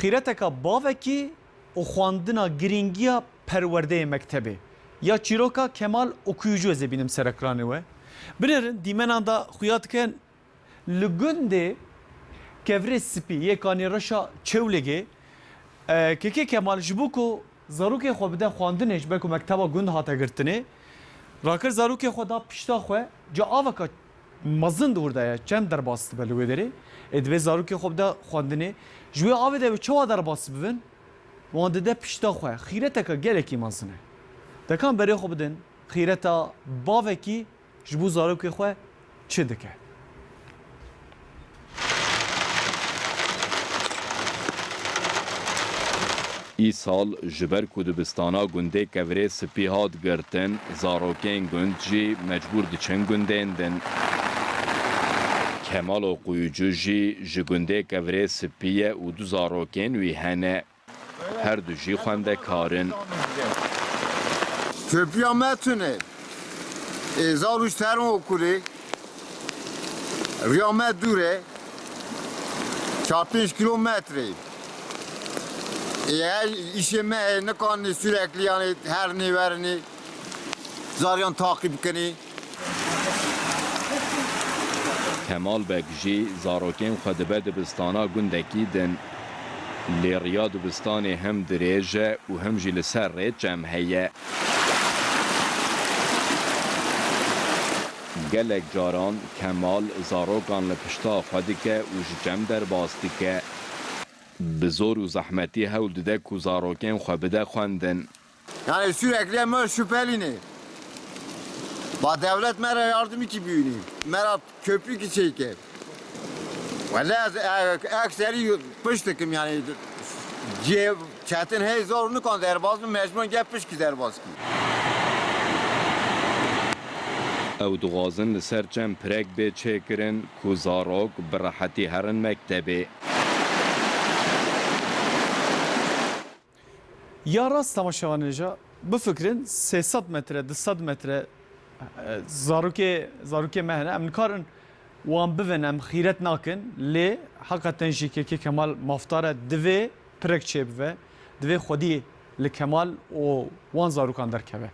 خیرتک باوکی و خواندنا گرینگیا پرورده مکتبه یا چیروکا کمال okuyucu ez ê bînim serekranê we binirin dîmenan da xuyat dikin li gundê kevrê spî yê kanî reşa çewlegê kekê Kemal ji bo ku zarokê xwe bide xwandinê ji ber ku mekteba gund hate girtinê rakir zarokê xwe da pişta xwe ca aveka mezin de orada ya çem derbas dibe li wê derê ê dibe zarokê xwe bide xwandinê ji wê avê de çawa derbas bibin wan dide pişta xwe xîreteka gelekî mezin e dekan berê xwe bidin xîreta bavekî ji bo zarokê xwe çi dike îsal ji ber ku dibistana gundê kevirê spî hat girtin zarokên gund jî mecbûr diçin gundên din Kemal okuyucu jî ji gundê kevirê spî ye û du zarokên wî hene her du jî xwendekarin Köprüya metune zaruş teron okulê riya me dure 4-5 kilometre eğer işe me nekanî sürekli yani her nêverenê zariyan takip kinî Kemal bek jî zarokên xwe dibe dibistana gundekî din lê riya dibistanê hem dirêj e û hem jî li ser rê çem heye gelek caran Kemal zarokan li pişta xwe dike û ji çem derbas dike bi zor û zehmetî hewl dide ku zarokên xwe bide xwendin yani sürekli me şüphelini ba devlet mera yardımı ki büyünü mera köprü ki çeyke valla ekseri pıştıkım yani cev çetin hey zorunu kan derbaz mı mecbur gepmiş ki derbaz ki ew dixwazin li ser çem pirek bê çêkirin ku zarok bi rehetî herin mektebê ya rast temaşevanêja bifikirin 300 metre 200 metre zarokê me hene em nikarin wan bivin em xîret nakin lê heqeten jî kekê Kemal maftare divê pirek çêbive divê xwedî li Kemal û wan zarokan derkeve